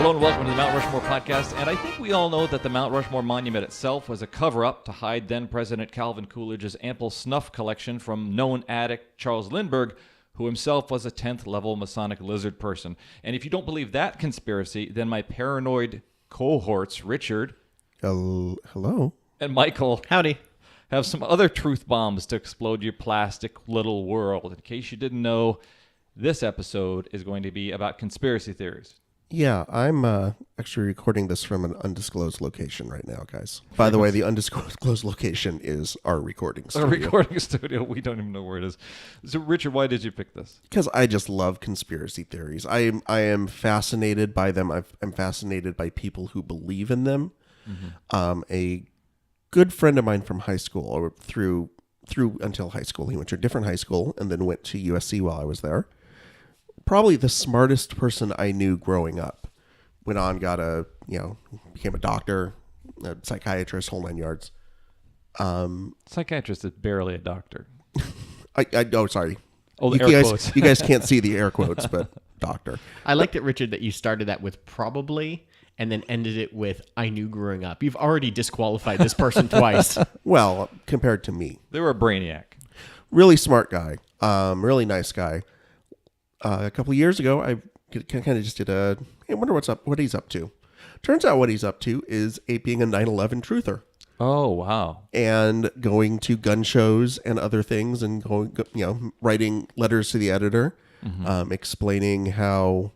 Hello and welcome to the Mount Rushmore podcast. And I think we all know that the Mount Rushmore monument itself was a cover-up to hide then-President Calvin Coolidge's ample snuff collection from known addict Charles Lindbergh, who himself was a 10th-level Masonic lizard person. And if you don't believe that conspiracy, then my paranoid cohorts, Richard... Hello? And Michael... Howdy. ...have some other truth bombs to explode your plastic little world. In case you didn't know, this episode is going to be about conspiracy theories. Yeah, I'm actually recording this from an undisclosed location right now, guys. By the way, the undisclosed location is our recording studio. Our recording studio. We don't even know where it is. So, Richard, why did you pick this? Because I just love conspiracy theories. I am fascinated by them. I'm fascinated by people who believe in them. Mm-hmm. A good friend of mine from high school, or through until high school, he went to a different high school and then went to USC while I was there. Probably the smartest person I knew growing up. Went on, became a doctor, a psychiatrist, whole 9 yards. Psychiatrist is barely a doctor. Sorry. Oh, the air quotes. You guys can't see the air quotes, but doctor. I liked it, Richard, that you started that with probably and then ended it with I knew growing up. You've already disqualified this person twice. Well, compared to me. They were a brainiac. Really smart guy. Really nice guy. A couple of years ago, I kind of just did I wonder what he's up to. Turns out what he's up to is being a 9/11 truther. Oh, wow. And going to gun shows and other things and writing letters to the editor, explaining how,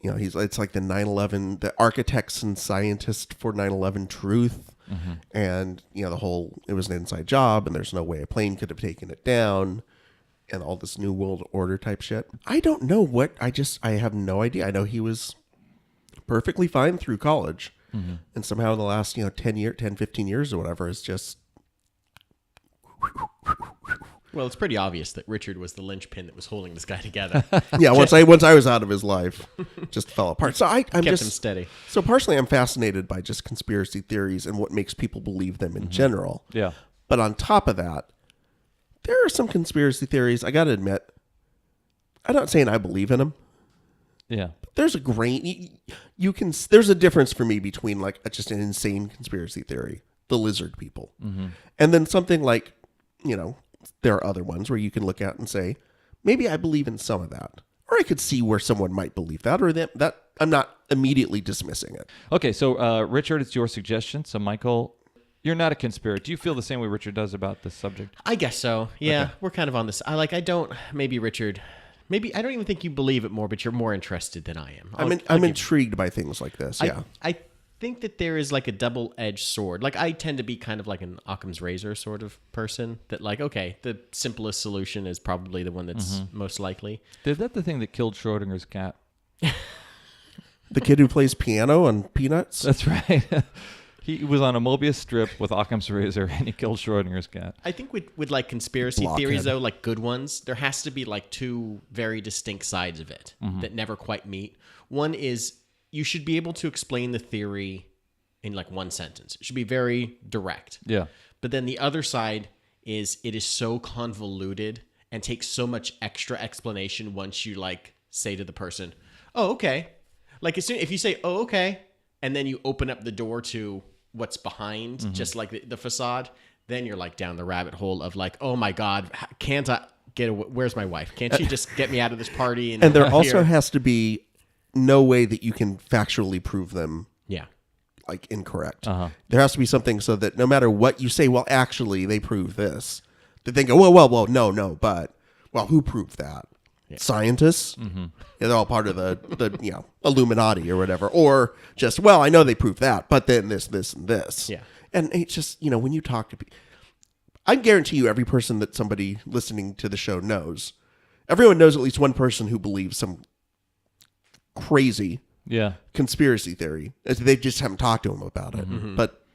it's like the 9/11, the architects and scientists for 9/11 truth. Mm-hmm. And, it was an inside job and there's no way a plane could have taken it down. And all this New World Order type shit. I don't know I have no idea. I know he was perfectly fine through college. Mm-hmm. And somehow in the last, 10, 15 years or whatever, it's just... Well, it's pretty obvious that Richard was the linchpin that was holding this guy together. Yeah, once I was out of his life, just fell apart. So I'm kept just... him steady. So partially I'm fascinated by just conspiracy theories and what makes people believe them in general. Yeah. But on top of that, there are some conspiracy theories, I got to admit, I'm not saying I believe in them. Yeah. There's a grain, there's a difference for me between like just an insane conspiracy theory, the lizard people, and then something like, there are other ones where you can look at and say, maybe I believe in some of that. Or I could see where someone might believe that, or that I'm not immediately dismissing it. Okay, so Richard, it's your suggestion. So Michael... You're not a conspirator. Do you feel the same way Richard does about this subject? I guess so. Yeah, okay. We're kind of on this. Richard, I don't even think you believe it more, but you're more interested than I am. I'm intrigued by things like this, yeah. I think that there is like a double-edged sword. Like I tend to be kind of like an Occam's razor sort of person that like, okay, the simplest solution is probably the one that's most likely. Is that the thing that killed Schrodinger's cat? The kid who plays piano on Peanuts? That's right. He was on a Mobius strip with Occam's razor, and he killed Schrodinger's cat. I think with like conspiracy theories, though, like good ones, there has to be like two very distinct sides of it that never quite meet. One is you should be able to explain the theory in like one sentence. It should be very direct. Yeah. But then the other side is it is so convoluted and takes so much extra explanation once you like say to the person, "Oh, okay." Like if you say, "Oh, okay," and then you open up the door to what's behind, just like the facade, then you're like down the rabbit hole of like, oh my God, can't I get away? Where's my wife? Can't she just get me out of this party? And there also has to be no way that you can factually prove them. Yeah. Like incorrect. There has to be something so that no matter what you say, well, actually they prove this. That they go, well, no, but who proved that? Yeah. Scientists, they're all part of the Illuminati or whatever, or just I know they proved that, but then this, and this, and it's just when you talk to people, I guarantee you every person that somebody listening to the show knows, everyone knows at least one person who believes some crazy conspiracy theory. They just haven't talked to them about it, but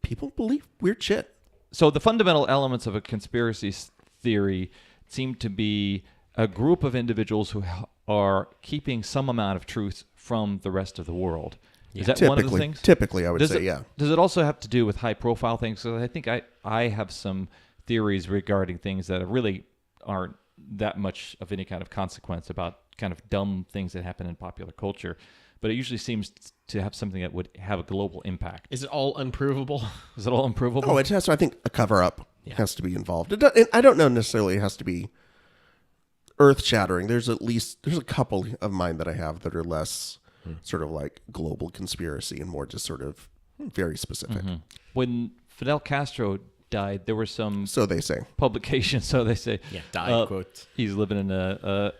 people believe weird shit. So the fundamental elements of a conspiracy theory seem to be a group of individuals who are keeping some amount of truth from the rest of the world. Is that one of the things? Typically, I would say, yeah. Does it also have to do with high-profile things? So I think I have some theories regarding things that really aren't that much of any kind of consequence about kind of dumb things that happen in popular culture. But it usually seems to have something that would have a global impact. Is it all unprovable? Is it all unprovable? Oh, it has to, I think a cover-up has to be involved. I don't know necessarily it has to be earth-shattering. There's a couple of mine that I have that are less sort of like global conspiracy and more just sort of very specific. When Fidel Castro died, there were some... So they say. Publications, so they say. Yeah, died, quote. He's living in a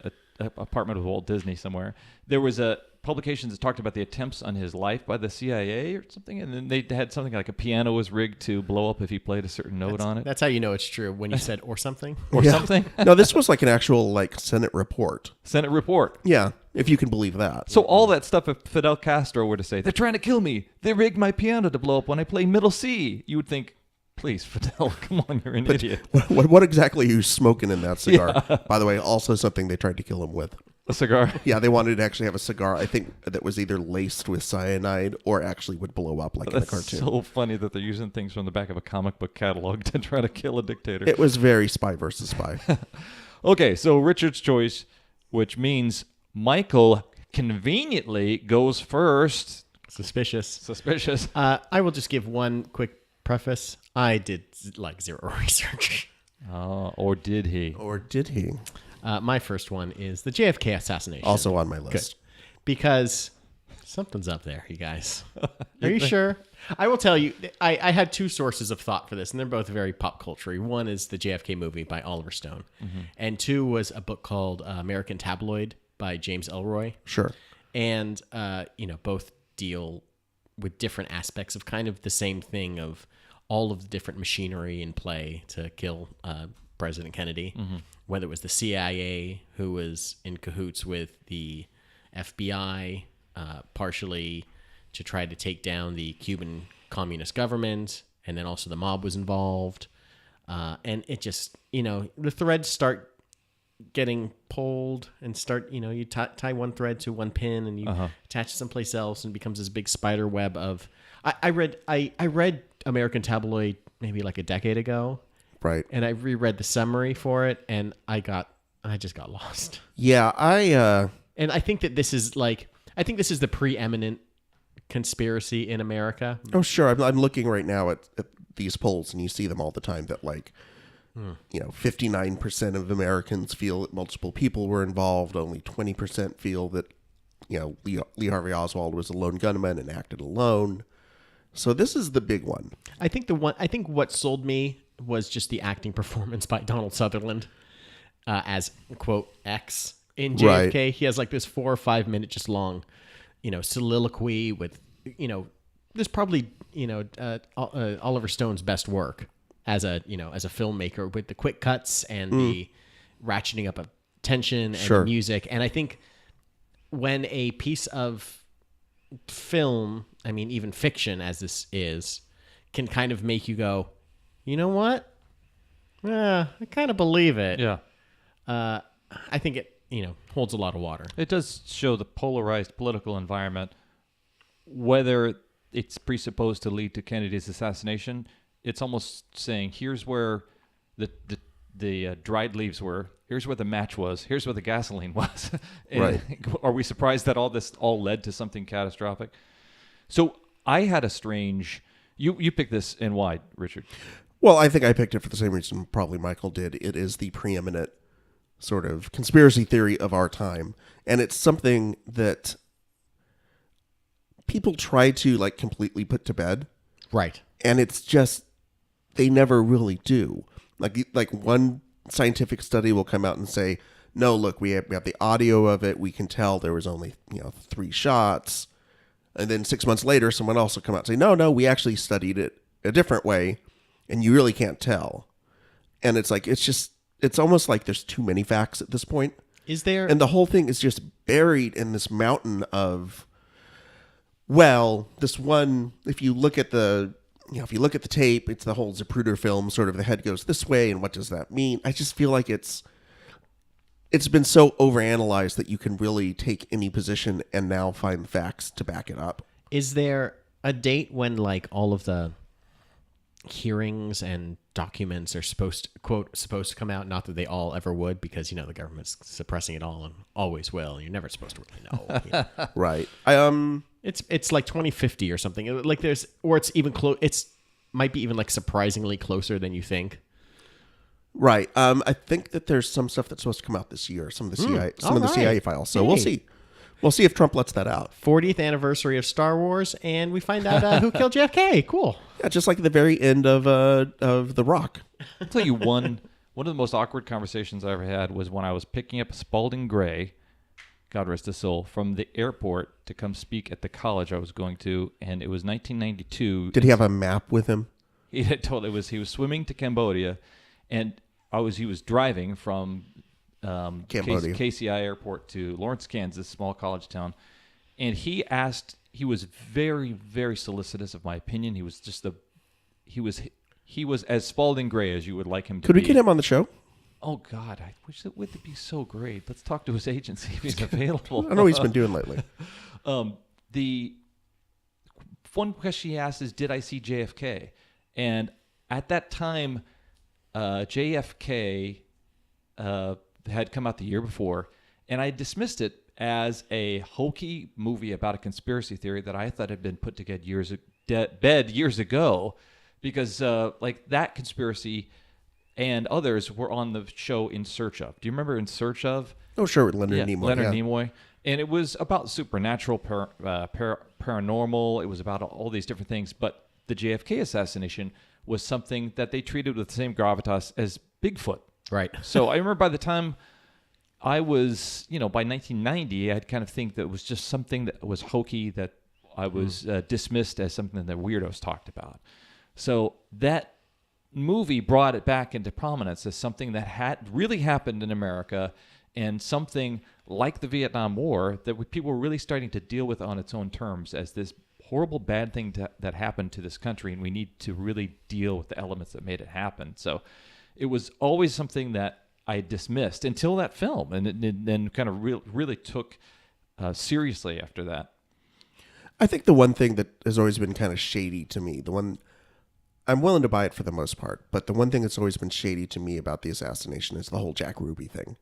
apartment with Walt Disney somewhere. There was publications that talked about the attempts on his life by the CIA or something, and then they had something like a piano was rigged to blow up if he played a certain note on it. That's how you know it's true, when you said or something. Or something? No, this was like an actual like Senate report. Senate report. Yeah, if you can believe that. So all that stuff, if Fidel Castro were to say, they're trying to kill me, they rigged my piano to blow up when I play middle C, you would think, please, Fidel, come on, you're an idiot. What exactly are you smoking in that cigar? Yeah. By the way, also something they tried to kill him with. A cigar? Yeah, they wanted to actually have a cigar, I think, that was either laced with cyanide or actually would blow up like in the cartoon. It's so funny that they're using things from the back of a comic book catalog to try to kill a dictator. It was very spy versus spy. Okay, so Richard's choice, which means Michael conveniently goes first. Suspicious. I will just give one quick preface. I did like zero research. Oh, or did he? My first one is the JFK assassination. Also on my list. Good. Because something's up there, you guys. Are you sure? I will tell you, I had two sources of thought for this, and they're both very pop culture. One is the JFK movie by Oliver Stone, and two was a book called American Tabloid by James Ellroy. Sure. And, both deal with different aspects of kind of the same thing of all of the different machinery in play to kill President Kennedy, whether it was the CIA who was in cahoots with the FBI, partially to try to take down the Cuban communist government, and then also the mob was involved. And it just, the threads start getting pulled and start, you tie one thread to one pin and you attach it someplace else and it becomes this big spider web of... I read American Tabloid maybe like a decade ago. Right. And I reread the summary for it, and I just got lost. Yeah, and I think that this is the preeminent conspiracy in America. Oh, sure. I'm looking right now at these polls, and you see them all the time that 59% of Americans feel that multiple people were involved. Only 20% feel that, Lee Harvey Oswald was a lone gunman and acted alone. So this is the big one. I think what sold me was just the acting performance by Donald Sutherland as quote X in JFK. Right. He has like this 4 or 5 minute just long, soliloquy with, this probably Oliver Stone's best work as a filmmaker, with the quick cuts and the ratcheting up of tension and the music. And I think when a piece of film, I mean, even fiction as this is, can kind of make you go, you know what? I kind of believe it. Yeah. I think it, holds a lot of water. It does show the polarized political environment. Whether it's presupposed to lead to Kennedy's assassination, it's almost saying, here's where the dried leaves were. Here's where the match was. Here's where the gasoline was. Right. Are we surprised that all this all led to something catastrophic? So I had a strange... You picked this, and why, Richard? Well, I think I picked it for the same reason probably Michael did. It is the preeminent sort of conspiracy theory of our time. And it's something that people try to completely put to bed. Right. And it's just, they never really do. Like one scientific study will come out and say, no, look, we have the audio of it. We can tell there was only, 3 shots. And then 6 months later, someone else will come out and say, no, we actually studied it a different way. And you really can't tell. And it's it's almost like there's too many facts at this point. Is there? And the whole thing is just buried in this mountain of, this one, if you look at the tape, it's the whole Zapruder film, sort of the head goes this way, and what does that mean? I just feel like it's been so overanalyzed that you can really take any position and now find facts to back it up. Is there a date when all of the hearings and documents are supposed to come out. Not that they all ever would, because the government's suppressing it all and always will. You're never supposed to really know. Right. It's like 2050 or something. Like it's even close. It's might be even like surprisingly closer than you think. Right. I think that there's some stuff that's supposed to come out this year. Some of the CIA files. So we'll see. We'll see if Trump lets that out. 40th anniversary of Star Wars, and we find out who killed JFK. Cool. Yeah, just like at the very end of The Rock. I'll tell you one of the most awkward conversations I ever had was when I was picking up Spalding Gray, God rest his soul, from the airport to come speak at the college I was going to, and it was 1992. Did he have a map with him? He had told he was swimming to Cambodia, and he was driving from Cambodia. KCI Airport to Lawrence, Kansas, small college town, and he was very, very solicitous of my opinion. He was as Spalding Gray as you would like him to be. Could we get him on the show? Oh God, I wish that would be so great. Let's talk to his agency if he's available. I don't know what he's been doing lately. The one question he asked is, did I see JFK? And at that time, JFK had come out the year before, and I dismissed it as a hokey movie about a conspiracy theory that I thought had been put to bed years ago, because like that conspiracy and others were on the show In Search Of. Do you remember In Search Of? Oh, sure, with Leonard Nimoy. Leonard Nimoy. And it was about supernatural, paranormal. It was about all these different things. But the JFK assassination was something that they treated with the same gravitas as Bigfoot. Right. So I remember by the time I was, by 1990, I'd kind of think that it was just something that was hokey, that I was dismissed as something that weirdos talked about. So that movie brought it back into prominence as something that had really happened in America, and something like the Vietnam War that people were really starting to deal with on its own terms as this horrible bad thing that happened to this country, and we need to really deal with the elements that made it happen. So it was always something that I dismissed until that film, and it then kind of really took seriously after that. I think the one thing that has always been kind of shady to me, I'm willing to buy it for the most part, but the one thing that's always been shady to me about the assassination is the whole Jack Ruby thing.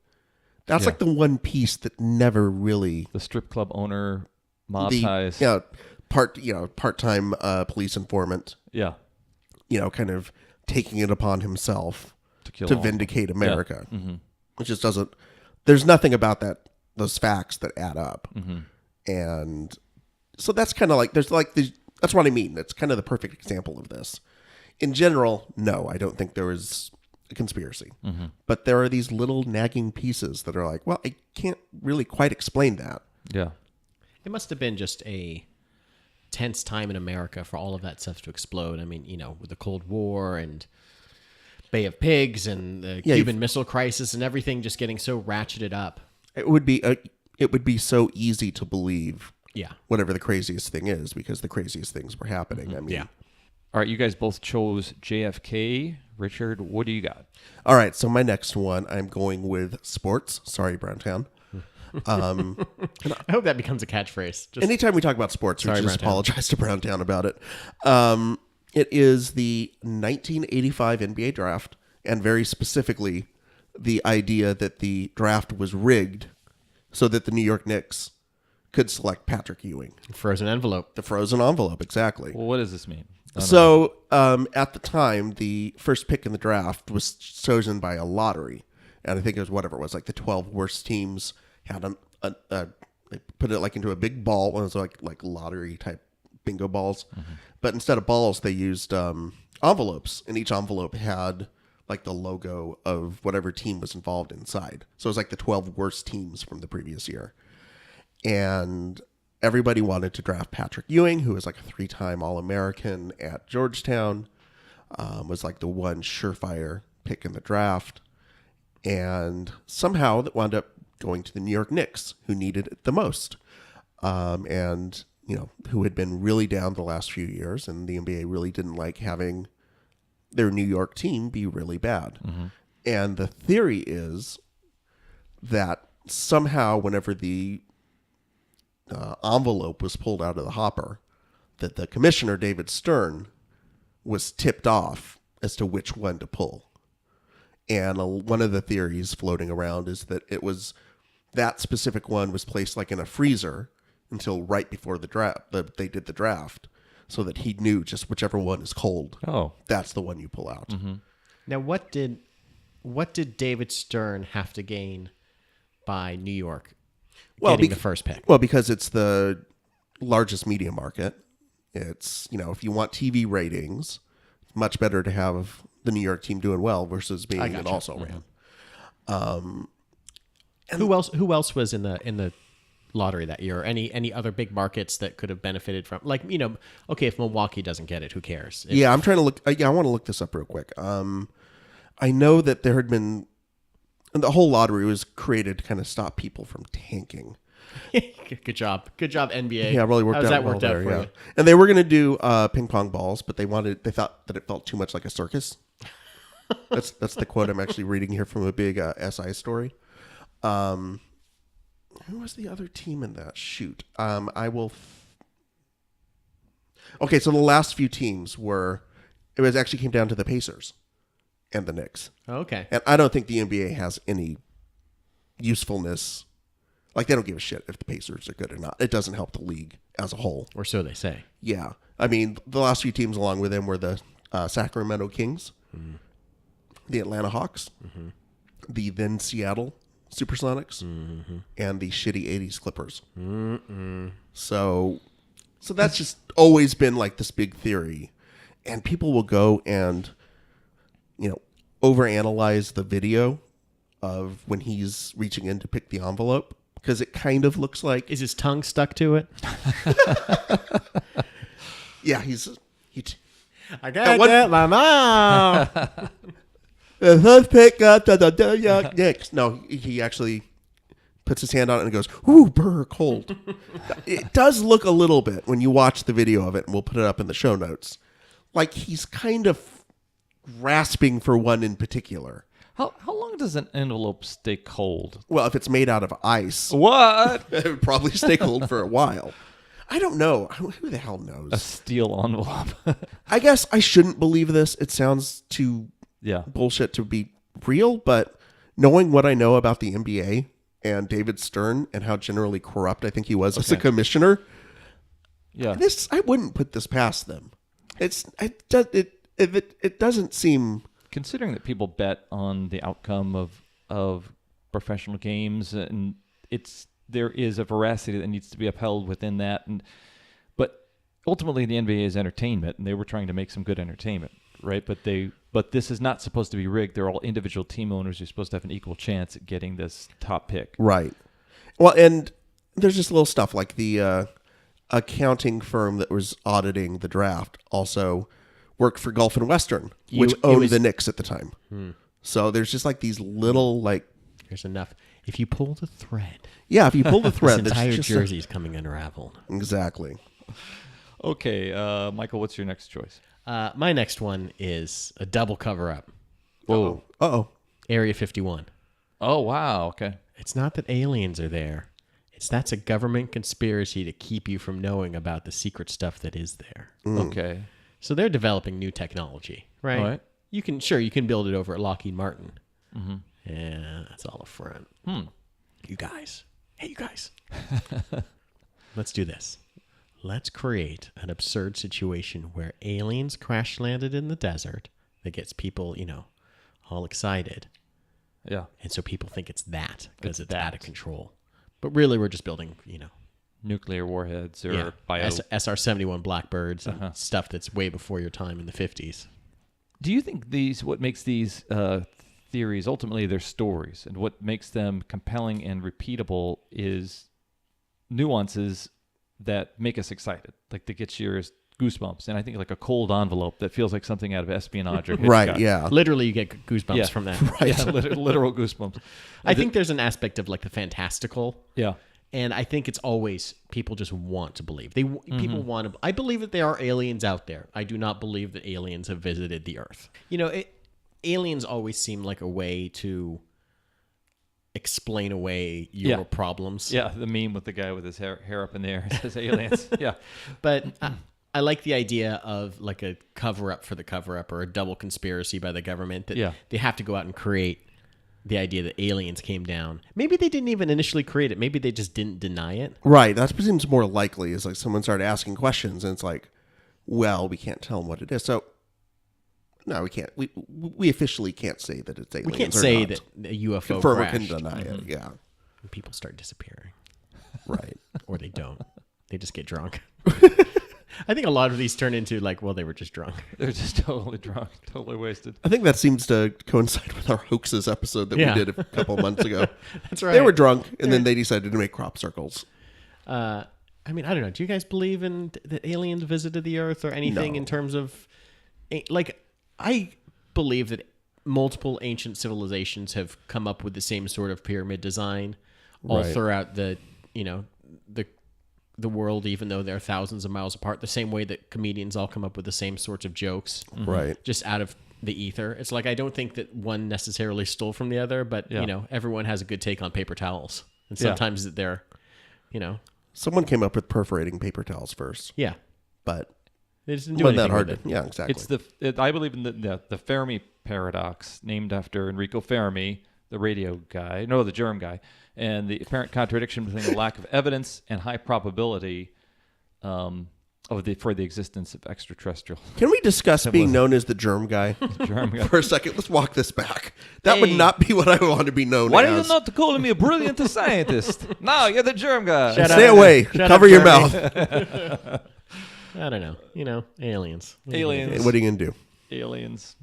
That's like the one piece that never really... The strip club owner, mob ties. Yeah, part-time police informant. Yeah. Kind of taking it upon himself to vindicate America. Yeah. Mm-hmm. It just doesn't... There's nothing about those facts that add up. Mm-hmm. And so that's kind of like... That's what I mean. It's kind of the perfect example of this. In general, no, I don't think there was a conspiracy. Mm-hmm. But there are these little nagging pieces that are like, well, I can't really quite explain that. Yeah. It must have been just a tense time in America for all of that stuff to explode. I mean, with the Cold War and Bay of Pigs and the Cuban Missile Crisis and everything just getting so ratcheted up. It would be so easy to believe whatever the craziest thing is, because the craziest things were happening. Mm-hmm. I mean, All right, you guys both chose JFK. Richard, what do you got? All right, so my next one, I'm going with sports. Sorry, Browntown. I hope that becomes a catchphrase. Anytime we talk about sports, we just apologize to Browntown about it. It is the 1985 NBA draft, and very specifically, the idea that the draft was rigged so that the New York Knicks could select Patrick Ewing. Frozen envelope. The frozen envelope, exactly. Well, what does this mean? So at the time, the first pick in the draft was chosen by a lottery. And I think it was whatever it was, like the 12 worst teams had they put it like into a big ball. It was like lottery type bingo balls. Mm-hmm. But instead of balls, they used envelopes. And each envelope had like the logo of whatever team was involved inside. So it was like the 12 worst teams from the previous year. And everybody wanted to draft Patrick Ewing, who was like a 3-time All-American at Georgetown, was like the one surefire pick in the draft. And somehow that wound up going to the New York Knicks, who needed it the most. And, who had been really down the last few years, and the NBA really didn't like having their New York team be really bad. Mm-hmm. And the theory is that somehow whenever the envelope was pulled out of the hopper, that the commissioner, David Stern, was tipped off as to which one to pull. And one of the theories floating around is that it was that specific one was placed like in a freezer until right before the draft. They did the draft, so that he knew just whichever one is cold. Oh, that's the one you pull out. Mm-hmm. Now, what did David Stern have to gain by New York getting the first pick? Well, because it's the largest media market. It's, if you want TV ratings, it's much better to have the New York team doing well versus being an also ran. And who else was in the lottery that year? Or any other big markets that could have benefited from, like, okay, if Milwaukee doesn't get it, who cares? I'm trying to look. I want to look this up real quick. I know that there had been, and the whole lottery was created to kind of stop people from tanking. Good job, NBA. Yeah, it really worked How's out. that well worked there, out for you? And they were going to do ping pong balls, but they thought that it felt too much like a circus. That's the quote I'm actually reading here from a big SI story. Who was the other team in that? Shoot, I will. Okay, so the last few teams actually came down to the Pacers and the Knicks. Okay, and I don't think the NBA has any usefulness. Like, they don't give a shit if the Pacers are good or not. It doesn't help the league as a whole. or so they say. Yeah. I mean, the last few teams along with them were the Sacramento Kings, the Atlanta Hawks, the then Seattle Supersonics, and the shitty 80s Clippers. So that's just always been like this big theory. And people will go and, overanalyze the video of when he's reaching in to pick the envelope. Because it kind of looks like... Is his tongue stuck to it? Yeah, I got that, my mom. Let's pick up the Knicks. No, he actually puts his hand on it and goes, "Ooh, brr, cold." It does look a little bit when you watch the video of it, and we'll put it up in the show notes, like he's kind of grasping for one in particular. How long does an envelope stay cold? Well, if it's made out of ice, What? it would probably stay cold for a while. I don't know. Who the hell knows? A steel envelope. I guess I shouldn't believe this. It sounds too Yeah. bullshit to be real, but knowing what I know about the NBA and David Stern and how generally corrupt I think he was as a commissioner, Yeah. I wouldn't put this past them. It doesn't seem... Considering that people bet on the outcome of professional games, and there is a veracity that needs to be upheld within that, but ultimately the NBA is entertainment, and they were trying to make some good entertainment, right? But this is not supposed to be rigged. They're all individual team owners. You're supposed to have an equal chance at getting this top pick, right? Well, and there's just little stuff like the accounting firm that was auditing the draft also worked for Gulf and Western, which owned the Knicks at the time. So there's just like these little like... There's enough. If you pull the thread... Yeah, if you pull the thread... this entire jersey is coming unraveled. Exactly. Okay, Michael, what's your next choice? My next one is a double cover-up. Whoa. Uh-oh. Area 51. Oh, wow. Okay. It's not that aliens are there. That's a government conspiracy to keep you from knowing about the secret stuff that is there. Okay. So they're developing new technology, right? All right. You can build it over at Lockheed Martin. Mm-hmm. Yeah, that's all a front. You guys. Hey, you guys. Let's do this. Let's create an absurd situation where aliens crash landed in the desert that gets people, all excited. Yeah. And so people think it's that because it's out of control. But really, we're just building, Nuclear warheads or SR-71 Blackbirds and stuff that's way before your time in the 50s. Do you think what makes these theories, ultimately they're stories, and what makes them compelling and repeatable is nuances that make us excited, like that gets your goosebumps. And I think like a cold envelope that feels like something out of espionage or Hitchcock. Right, yeah. Literally, you get goosebumps from that. Right. Yeah, literal goosebumps. I think there's an aspect of like the fantastical. Yeah. And I think it's always people just want to believe. People want to. I believe that there are aliens out there. I do not believe that aliens have visited the Earth. Aliens always seem like a way to explain away your problems. Yeah, the meme with the guy with his hair up in the air says aliens. Yeah. But I like the idea of like a cover-up for the cover-up or a double conspiracy by the government that they have to go out and create the idea that aliens came down. Maybe they didn't even initially create it. Maybe they just didn't deny it. Right. That seems more likely. Is like someone started asking questions and it's like, well, we can't tell them what it is. So, no, we can't. We officially can't say that it's aliens. We can't say that a UFO confirm crashed. or can deny it. Yeah. And people start disappearing. Right. Or they don't. They just get drunk. I think a lot of these turn into like, well, they were just drunk. They're just totally drunk, totally wasted. I think that seems to coincide with our hoaxes episode that we did a couple months ago. That's right. They were drunk, and then they decided to make crop circles. I mean, I don't know. Do you guys believe in that aliens visited the Earth or anything in terms of, like, I believe that multiple ancient civilizations have come up with the same sort of pyramid design all throughout the world, even though they're thousands of miles apart, the same way that comedians all come up with the same sorts of jokes, just out of the ether. It's like, I don't think that one necessarily stole from the other, but everyone has a good take on paper towels, and sometimes that they're, someone came up with perforating paper towels first. Yeah, but it isn't doing that hard. Yeah, exactly. It's I believe in the Fermi paradox, named after Enrico Fermi, the the germ guy, and the apparent contradiction between the lack of evidence and high probability for the existence of extraterrestrial. Can we discuss being known as the germ guy? Germ guy. For a second, let's walk this back. That would not be what I want to be known Why as. are you not calling me a brilliant scientist? No, you're the germ guy. Stay away. Cover your mouth. I don't know. Aliens. Aliens. What are you going to do? Aliens.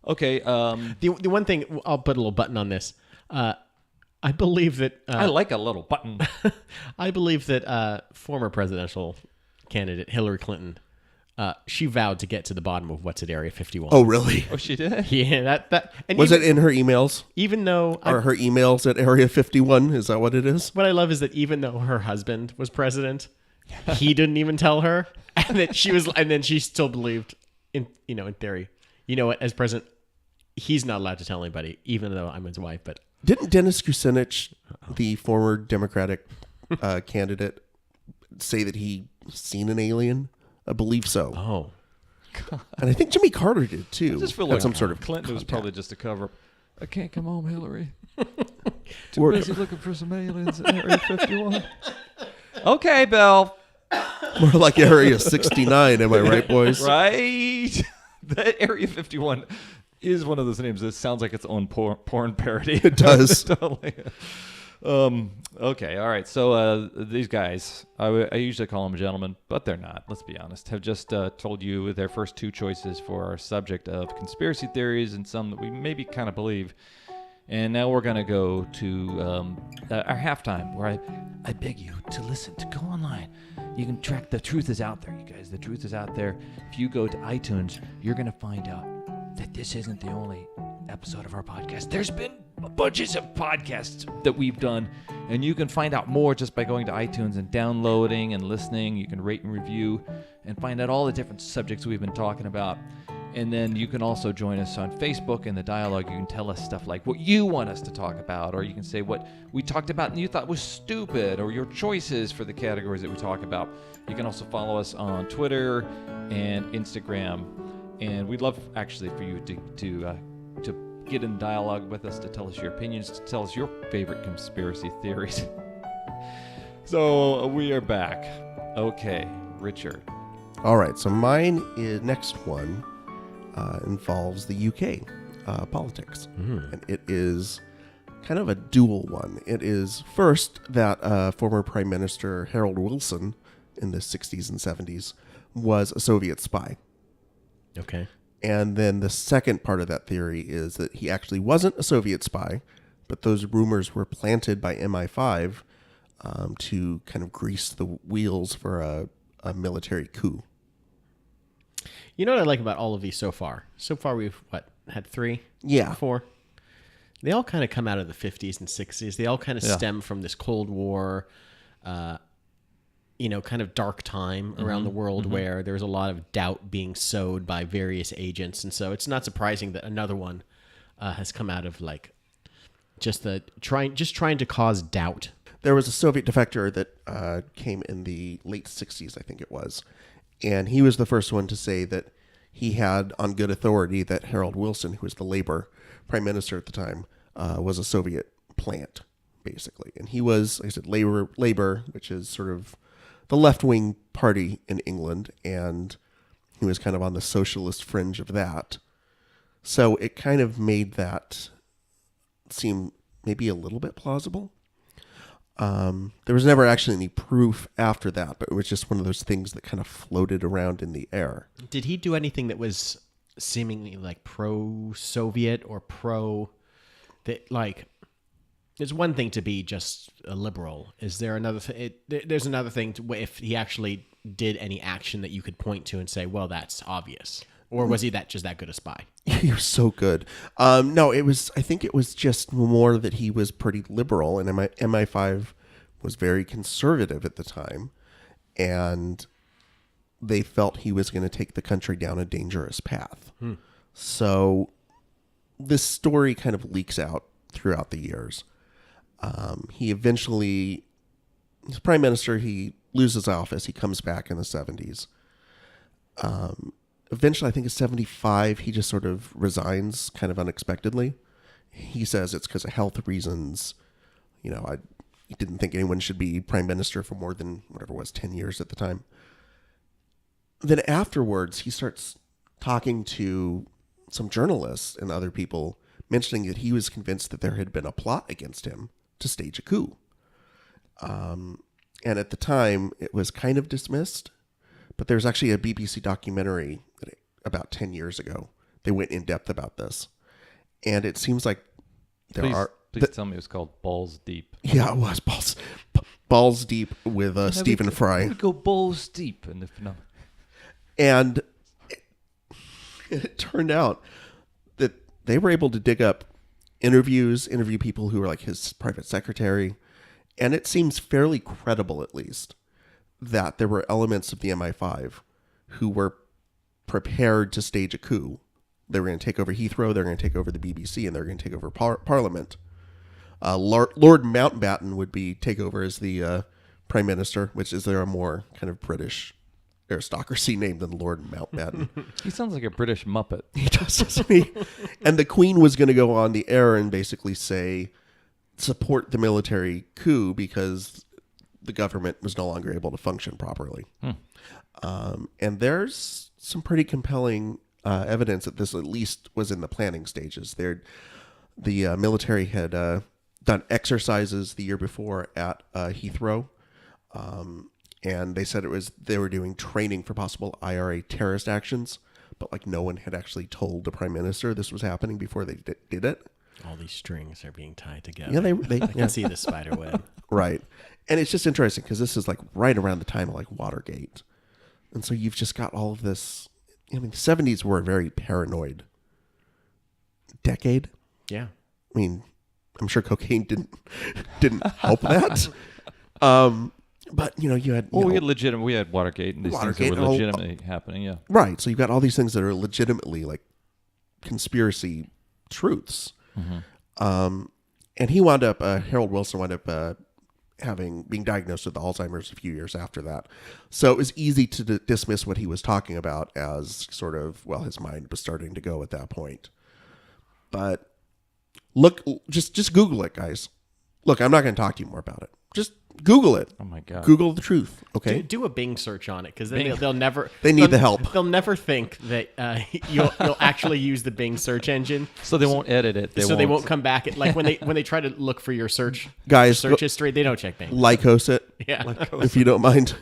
Okay. The one thing, I'll put a little button on this. I believe that... I like a little button. I believe that former presidential candidate Hillary Clinton, she vowed to get to the bottom of what's at Area 51. Oh, really? Oh, she did? Yeah, that. And Was it in her emails? Even though... Are her emails at Area 51? Is that what it is? What I love is that even though her husband was president, he didn't even tell her, and that then she still believed in theory. You know what? As president, he's not allowed to tell anybody, even though I'm his wife. But didn't Dennis Kucinich, the former Democratic candidate, say that he seen an alien? I believe so. Oh, God. And I think Jimmy Carter did too. I just feel like some sort of Clinton was probably just a cover up. I can't come home, Hillary. Too We're busy looking for some aliens at Area 51. Okay, Bill. More like Area 69, am I right, boys? Right. That Area 51 is one of those names that sounds like its own porn parody. It does. Totally. Okay, all right. So these guys, I usually call them gentlemen, but they're not. Let's be honest. Have just told you their first two choices for our subject of conspiracy theories and some that we maybe kind of believe. And now we're going to go to our halftime, where I beg you to listen, to go online. You can track The Truth Is Out There, you guys. The Truth Is Out There. If you go to iTunes, you're going to find out that this isn't the only episode of our podcast. There's been bunches of podcasts that we've done, and you can find out more just by going to iTunes and downloading and listening. You can rate and review and find out all the different subjects we've been talking about. And then you can also join us on Facebook in the dialogue. You can tell us stuff like what you want us to talk about, or you can say what we talked about and you thought was stupid, or your choices for the categories that we talk about. You can also follow us on Twitter and Instagram. And we'd love, actually, for you to get in dialogue with us, to tell us your opinions, to tell us your favorite conspiracy theories. So we are back. Okay, Richard. All right, so mine next one involves the UK politics. And it is kind of a dual one. It is first that former Prime Minister Harold Wilson in the 60s and 70s was a Soviet spy. okay. And then the second part of that theory is that he actually wasn't a Soviet spy, but those rumors were planted by MI5 to kind of grease the wheels for a military coup. You know what I like about all of these so far? So far we've, had 3? Yeah. 4? They all kind of come out of the 50s and 60s. They all kind of stem from this Cold War, kind of dark time around the world where there's a lot of doubt being sowed by various agents. And so it's not surprising that another one has come out of just trying to cause doubt. There was a Soviet defector that came in the late 60s, I think it was. And he was the first one to say that he had on good authority that Harold Wilson, who was the Labor prime minister at the time, was a Soviet plant, basically. And he was, like I said, Labor, which is sort of the left-wing party in England, and he was kind of on the socialist fringe of that. So it kind of made that seem maybe a little bit plausible. There was never actually any proof after that, but it was just one of those things that kind of floated around in the air. Did he do anything that was seemingly like pro-Soviet or pro that like? It's one thing to be just a liberal. Is there another? There's another thing to if he actually did any action that you could point to and say, well, that's obvious. Or was he just that good a spy? He was so good. No, it was. I think it was just more that he was pretty liberal, and MI5 was very conservative at the time, and they felt he was going to take the country down a dangerous path. So this story kind of leaks out throughout the years. He eventually, he's prime minister. He loses office. He comes back in the 70s. Eventually, I think in 75, he just sort of resigns kind of unexpectedly. He says it's because of health reasons. You know, he didn't think anyone should be prime minister for more than whatever it was, 10 years at the time. Then afterwards, he starts talking to some journalists and other people, mentioning that he was convinced that there had been a plot against him to stage a coup. And at the time, it was kind of dismissed. But there's actually a BBC documentary about 10 years ago. They went in depth about this. And it seems like Please tell me it was called Balls Deep. Yeah, it was Balls Deep with Stephen Fry. We go balls deep in the phenomenon. And it turned out that they were able to dig up interview people who were like his private secretary. And it seems fairly credible, at least, that there were elements of the MI5 who were prepared to stage a coup. They were going to take over Heathrow, they were going to take over the BBC, and they were going to take over Parliament. Lord Mountbatten would take over as the prime minister, which is there a more kind of British aristocracy name than Lord Mountbatten. He sounds like a British Muppet. He does, doesn't he? And the Queen was going to go on the air and basically say, support the military coup because the government was no longer able to function properly. And there's some pretty compelling evidence that this at least was in the planning stages. The military had done exercises the year before at Heathrow, and they said they were doing training for possible IRA terrorist actions, but like no one had actually told the prime minister this was happening before they did it. All these strings are being tied together. Yeah, they I can see the spider web. Right. And it's just interesting because this is like right around the time of like Watergate. And so you've just got all of this. I mean, the 70s were a very paranoid decade. Yeah. I mean, I'm sure cocaine didn't help that. But, you know, you had... we had Watergate and these things that were legitimately happening, yeah. Right. So you've got all these things that are legitimately like conspiracy truths. And he wound up, Harold Wilson wound up being diagnosed with Alzheimer's a few years after that. So it was easy to dismiss what he was talking about as sort of, well, his mind was starting to go at that point. But look, just Google it, guys. Look, I'm not going to talk to you more about it. Just Google it. Oh my God. Google the truth. Okay. Do a Bing search on it because then they'll never. They need the help. They'll never think that you'll actually use the Bing search engine. So they won't edit it. They won't come back. Like when they try to look for your search history, they don't check Bing. Lycos it. Yeah. If you don't mind.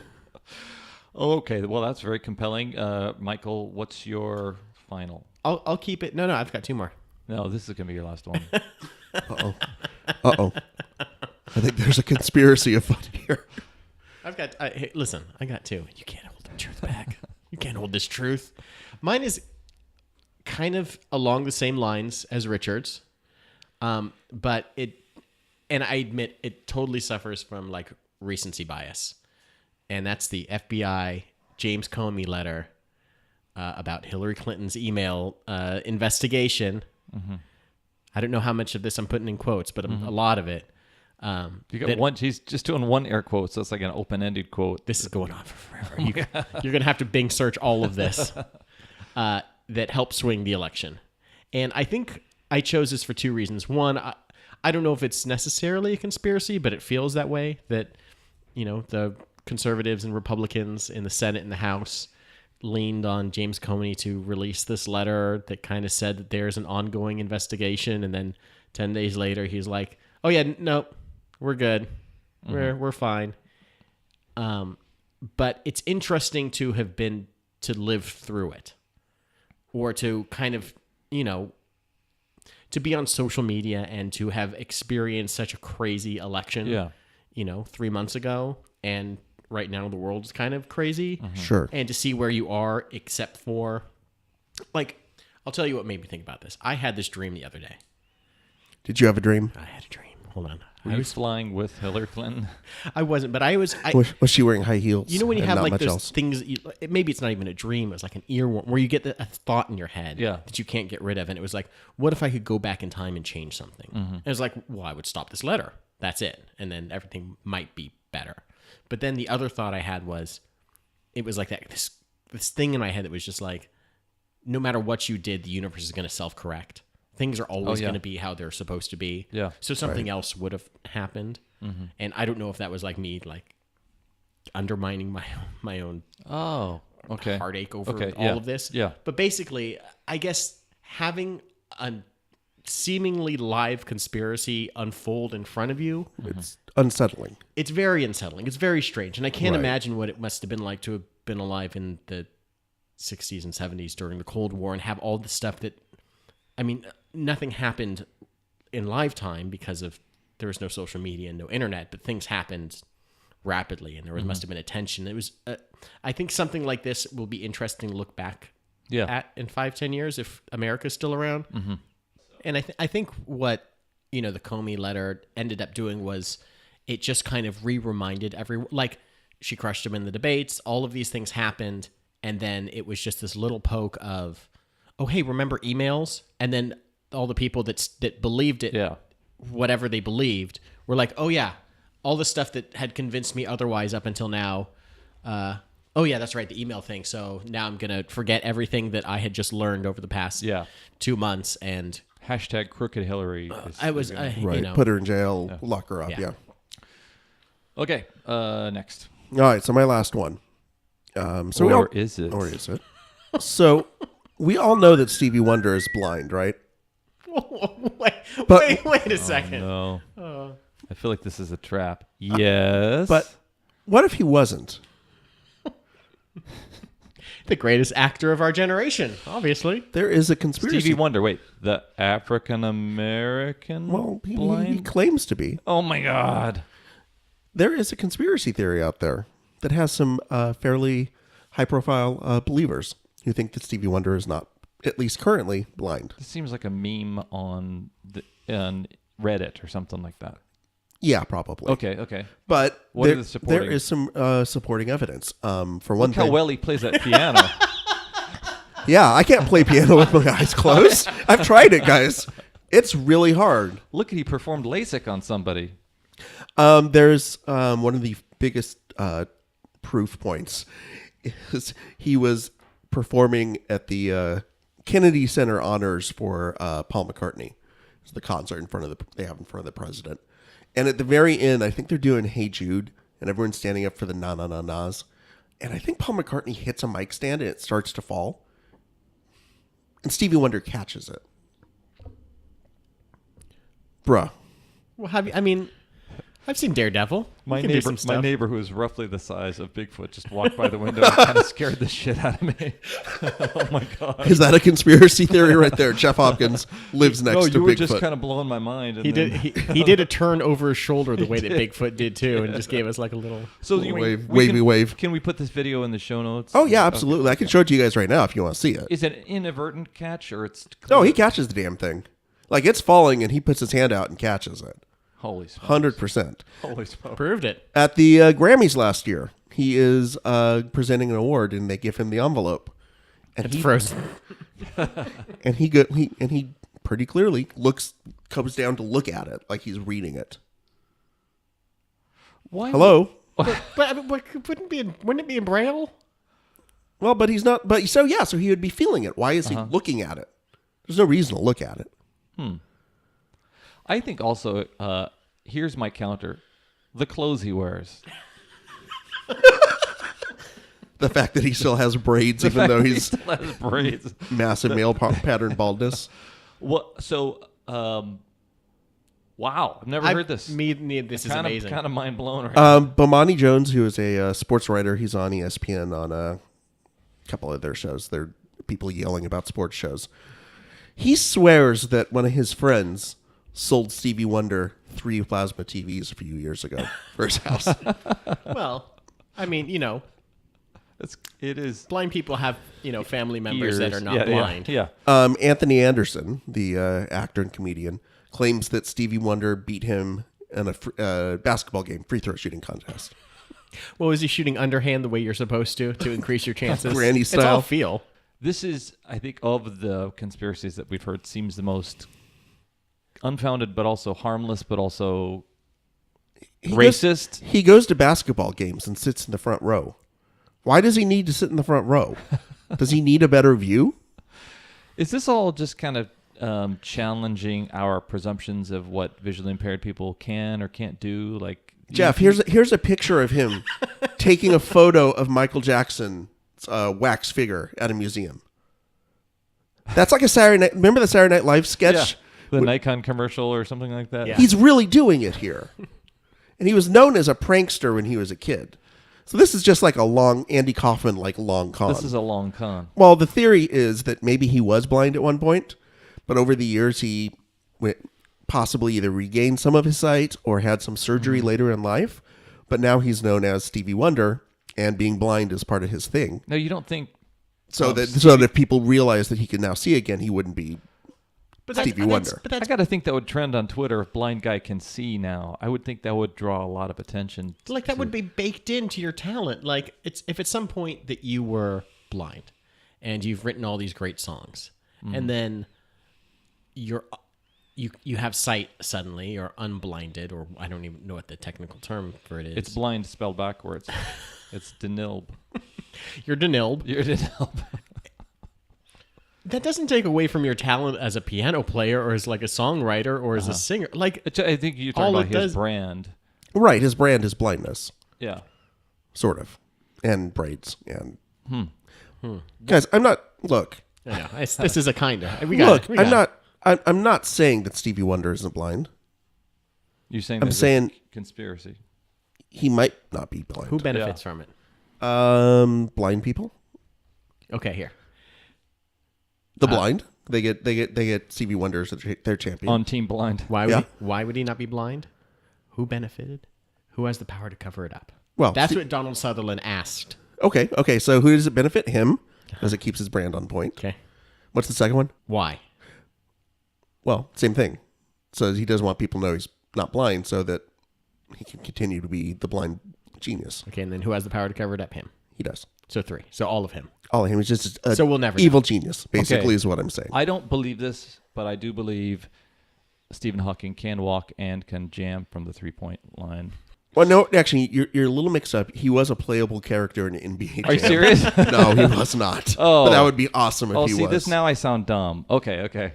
Okay. Well, that's very compelling. Michael, what's your final? I'll keep it. No, I've got two more. No, this is going to be your last one. Uh-oh. I think there's a conspiracy afoot here. Hey, listen, I got two. You can't hold the truth back. You can't hold this truth. Mine is kind of along the same lines as Richard's, but I admit it totally suffers from like recency bias, and that's the FBI James Comey letter about Hillary Clinton's email investigation. Mm-hmm. I don't know how much of this I'm putting in quotes, but a lot of it. You got one. He's just doing one air quote, so it's like an open-ended quote. This is going on for forever. You're going to have to Bing search all of this that helped swing the election. And I think I chose this for two reasons. One, I don't know if it's necessarily a conspiracy, but it feels that way, that, the conservatives and Republicans in the Senate and the House leaned on James Comey to release this letter that kind of said that there's an ongoing investigation. And then 10 days later, he's like, oh, yeah, no, we're good. We're fine. But it's interesting to live through it, or to kind of, to be on social media and to have experienced such a crazy election, 3 months ago. And right now the world is kind of crazy. Sure. And to see where you are, except for, I'll tell you what made me think about this. I had this dream the other day. Did you have a dream? I had a dream. Hold on. Were you flying with Hillary Clinton? I wasn't, but I was. Was she wearing high heels? You know when you have like those else? things, maybe it's not even a dream. It's like an earworm where you get a thought in your head Yeah. that you can't get rid of. And it was like, what if I could go back in time and change something? And it was like, well, I would stop this letter. That's it. And then everything might be better. But then the other thought I had was, it was like this thing in my head that was just like, no matter what you did, the universe is going to self-correct. Things are always going to be how they're supposed to be. Yeah. So something else would have happened. And I don't know if that was like me, undermining my own heartache over all of this. Yeah. But basically, I guess having a seemingly live conspiracy unfold in front of you, It's unsettling. it's very unsettling. It's very strange. And I can't Right. imagine what it must have been like to have been alive in the 60s and 70s during the Cold War and have all the stuff that, nothing happened in lifetime because there was no social media and no internet, but things happened rapidly and there must have been a tension. It was, I think something like this will be interesting to look back at in 5-10 years if America's still around. And I think what, the Comey letter ended up doing was it just kind of reminded everyone, like she crushed him in the debates, all of these things happened. And then it was just this little poke of, oh, hey, remember emails? And then all the people that believed it, whatever they believed, were like, oh, yeah, all the stuff that had convinced me otherwise up until now. Oh, yeah, that's right, the email thing. So now I'm going to forget everything that I had just learned over the past 2 months. And Hashtag crooked Hillary. Right. Put her in jail, lock her up. Yeah. Okay. Next. All right. So my last one. Or is it? So we all know that Stevie Wonder is blind, right? Wait a second. No. I feel like this is a trap. Yes. But what if he wasn't? The greatest actor of our generation, obviously. There is a conspiracy. Stevie Wonder. Wait, the African American? Well, he blind? claims to be. Oh my God. There is a conspiracy theory out there that has some fairly high-profile believers who think that Stevie Wonder is not, at least currently, blind. This seems like a meme on Reddit or something like that. Yeah, probably. Okay. But What are the supporting? there is some supporting evidence. For one Look thing, how well he plays that piano. yeah, I can't play piano with my eyes closed. I've tried it, guys. It's really hard. Look, he performed LASIK on somebody. There's one of the biggest proof points is he was performing at the Kennedy Center Honors for Paul McCartney. It's the concert they have in front of the president. And at the very end, I think they're doing Hey Jude, and everyone's standing up for the na-na-na-nas. And I think Paul McCartney hits a mic stand, and it starts to fall. And Stevie Wonder catches it. Bruh. Well, I've seen Daredevil. My You can do some stuff. neighbor, who is roughly the size of Bigfoot, just walked by the window and kind of scared the shit out of me. Oh my God! Is that a conspiracy theory right there? Jeff Hopkins lives next to you were Bigfoot. just kind of blowing my mind. And He did a turn over his shoulder the way that Bigfoot did too, and just gave us like a little. So wave. Can we put this video in the show notes? Oh yeah, absolutely. I can show it to you guys right now if you want to see it. Is it an inadvertent catch or it's? No, he catches the damn thing. Like it's falling, and he puts his hand out and catches it. Holy smokes. 100%. Holy smokes. Proved it. At the Grammys last year, he is presenting an award, and they give him the envelope. And It's frozen. And he pretty clearly comes down to look at it like he's reading it. Why? Hello. But I mean, wouldn't it be in Braille? Well, but he's not. But so he would be feeling it. Why is he looking at it? There's no reason to look at it. I think also, here's my counter: the clothes he wears. The fact that he still has braids, even though he's still has braids, massive male pattern baldness. Well, so wow, I've never heard this. This is amazing. Kind of mind blown. Right Bomani Jones, who is a sports writer, he's on ESPN on a couple of their shows. They're people yelling about sports shows. He swears that one of his friends sold Stevie Wonder 3 plasma TVs a few years ago for his house. Well, I mean, it is. Blind people have, family members that are not blind. Yeah. Anthony Anderson, the actor and comedian, claims that Stevie Wonder beat him in a basketball game, free throw shooting contest. Well, was he shooting underhand the way you're supposed to increase your chances? Granny It's all style. feel. This is, I think, of the conspiracies that we've heard, seems the most unfounded, but also harmless, but also racist. He goes to basketball games and sits in the front row. Why does he need to sit in the front row? Does he need a better view? Is this all just kind of challenging our presumptions of what visually impaired people can or can't do? Like, Jeff, here's a picture of him taking a photo of Michael Jackson's wax figure at a museum. That's like a Saturday Night. Remember the Saturday Night Live sketch? The Nikon commercial or something like that? Yeah. He's really doing it here. And he was known as a prankster when he was a kid. So this is just like a long Andy Kaufman long con. This is a long con. Well, the theory is that maybe he was blind at one point, but over the years he possibly either regained some of his sight or had some surgery later in life. But now he's known as Stevie Wonder, and being blind is part of his thing. No, you don't think So that if people realize that he can now see again, he wouldn't be Stevie Wonder. I got to think that would trend on Twitter if blind guy can see now. I would think that would draw a lot of attention. That would be baked into your talent. Like, if at some point that you were blind and you've written all these great songs, and then you have sight suddenly, or unblinded, or I don't even know what the technical term for it is. It's blind spelled backwards. It's denilb. You're denilb. You're denilb. That doesn't take away from your talent as a piano player or as like a songwriter or as a singer. Like, I think you're talking about his brand. Right, his brand is blindness. Yeah. Sort of. And braids. And Guys, I'm not... Look. I know. This is a kind of... I'm not saying that Stevie Wonder isn't blind. You're saying I'm saying conspiracy. He might not be blind. Who benefits from it? Blind people. Okay, here. The blind. They get Stevie Wonder as their champion. On Team Blind. Why would he not be blind? Who benefited? Who has the power to cover it up? Well, that's what Donald Sutherland asked. Okay. So who does it benefit? Him, because it keeps his brand on point. Okay. What's the second one? Why? Well, same thing. So he doesn't want people to know he's not blind, so that he can continue to be the blind genius. Okay, and then who has the power to cover it up? Him. He does. So 3. So all of him. All of him is just a so we'll never evil know. genius, basically, is what I'm saying. I don't believe this, but I do believe Stephen Hawking can walk and can jam from the 3-point line. Well, no, actually, you're a little mixed up. He was a playable character in NBA Jam. Are you serious? No, he was not. Oh. But that would be awesome if he was. See, this now I sound dumb. Okay.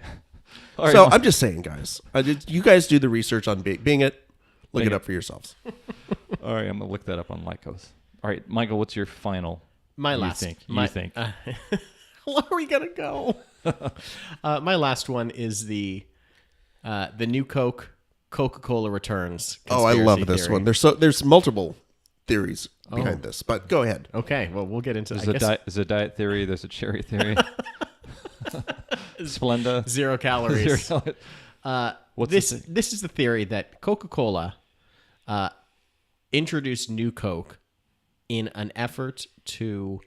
All right, so I'm just saying, guys. You guys do the research on Bing it. Look it up for yourselves. All right, I'm going to look that up on Lycos. All right, Michael, what's your final? My last. You think? Where are we going to go? My last one is the new Coca-Cola returns. Oh, I love this theory. one. There's multiple theories behind this, but go ahead. Okay, well, we'll get into There's a diet theory. There's a cherry theory. Splenda. 0 calories. This the is the theory that Coca-Cola introduced New Coke in an effort to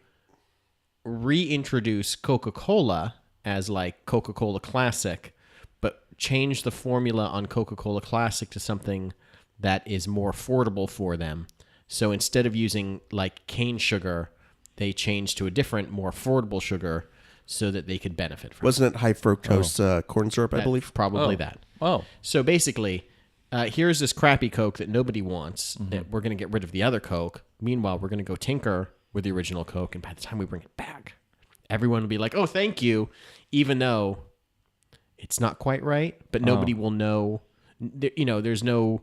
reintroduce Coca-Cola as like Coca-Cola Classic, but change the formula on Coca-Cola Classic to something that is more affordable for them. So instead of using like cane sugar, they changed to a different, more affordable sugar so that they could benefit from it. Wasn't it high fructose corn syrup, I believe? Probably that. Oh. So basically, here's this crappy Coke that nobody wants, that we're going to get rid of the other Coke. Meanwhile, we're going to go tinker with the original Coke, and by the time we bring it back, everyone will be like, oh, thank you, even though it's not quite right, but nobody will know. There's no...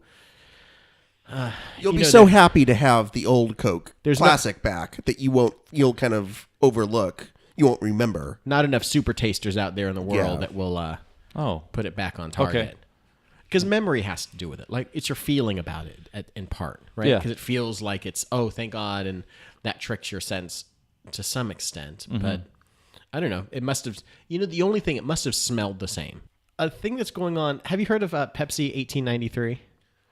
You'll be so happy to have the old Coke classic back that you'll kind of overlook. You won't remember. Not enough super tasters out there in the world that will put it back on target. Because memory has to do with it. Like, it's your feeling about it in part, right? Yeah. Because it feels like it's, oh, thank God, and that tricks your sense to some extent. But I don't know. It must have, the only thing, it must have smelled the same. A thing that's going on, have you heard of Pepsi 1893?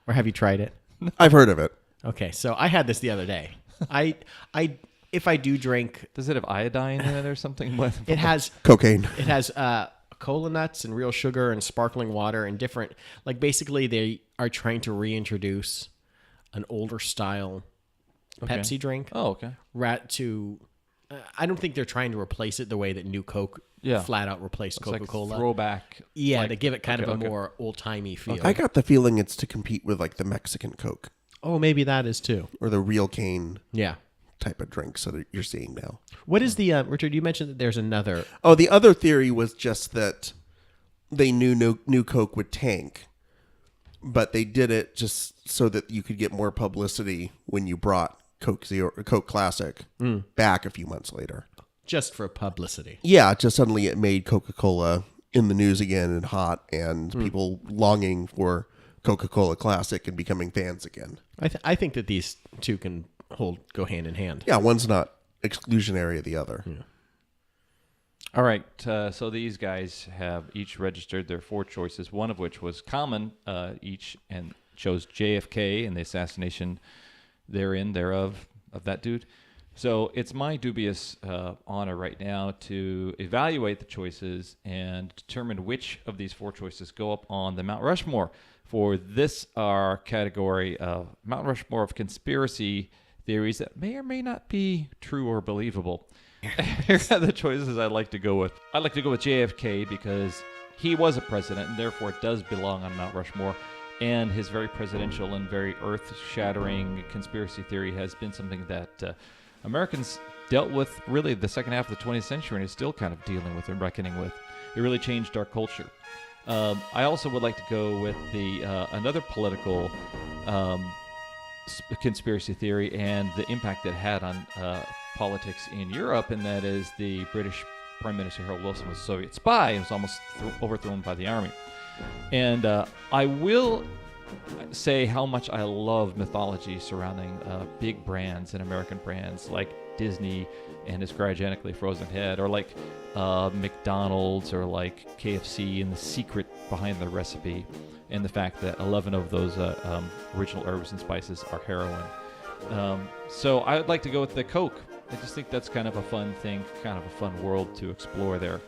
Or have you tried it? I've heard of it. Okay, so I had this the other day. If I do drink, Does it have iodine in it or something? it has Cocaine. It has cola nuts and real sugar and sparkling water and different. Like, basically, they are trying to reintroduce an older style Pepsi drink. Oh, okay. I don't think they're trying to replace it the way that New Coke flat out replaced Coca-Cola. Like throwback. Yeah, to give it kind of a more old-timey feel. I got the feeling it's to compete with like the Mexican Coke Oh, maybe that is too. or the real cane Yeah. type of drinks that you're seeing now. What is the Richard? You mentioned that there's another. Oh, the other theory was just that they knew New Coke would tank, but they did it just so that you could get more publicity when you brought Coke Classic back a few months later. Just for publicity. Yeah, just suddenly it made Coca-Cola in the news again and hot, and people longing for Coca-Cola Classic and becoming fans again. I think that these two can go hand in hand. Yeah, one's not exclusionary of the other. Yeah. All right, so these guys have each registered their 4 choices, one of which was common each, and chose JFK and the assassination thereof of that dude. So it's my dubious honor right now to evaluate the choices and determine which of these 4 choices go up on the Mount Rushmore. For this, our category of Mount Rushmore of conspiracy theories that may or may not be true or believable. Here are the choices I'd like to go with. I'd like to go with JFK because he was a president and therefore does belong on Mount Rushmore. And his very presidential and very earth-shattering conspiracy theory has been something that Americans dealt with really the second half of the 20th century and is still kind of dealing with and reckoning with. It really changed our culture. I also would like to go with the another political conspiracy theory and the impact it had on politics in Europe, and that is the British Prime Minister Harold Wilson was a Soviet spy and was almost overthrown by the army. And I will say how much I love mythology surrounding big brands and American brands like Disney and his cryogenically frozen head, or like McDonald's, or like KFC and the secret behind the recipe, and the fact that 11 of those original herbs and spices are heroin. So I would like to go with the Coke. I just think that's kind of a fun thing, kind of a fun world to explore there.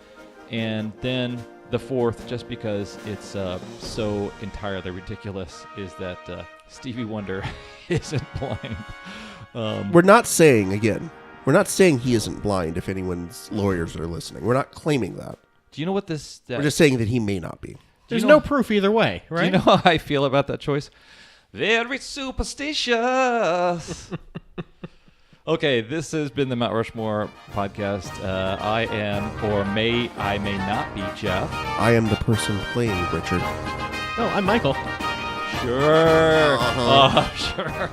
And then the 4th, just because it's so entirely ridiculous, is that Stevie Wonder isn't blind. We're not saying he isn't blind if anyone's lawyers are listening. We're not claiming that. Do you know what this... We're just saying that he may not be. There's no proof either way, right? Do you know how I feel about that choice? Very superstitious. Okay, this has been the Mount Rushmore podcast. I am, or I may not be, Jeff. I am the person playing Richard. Oh, I'm Michael. Sure. Sure.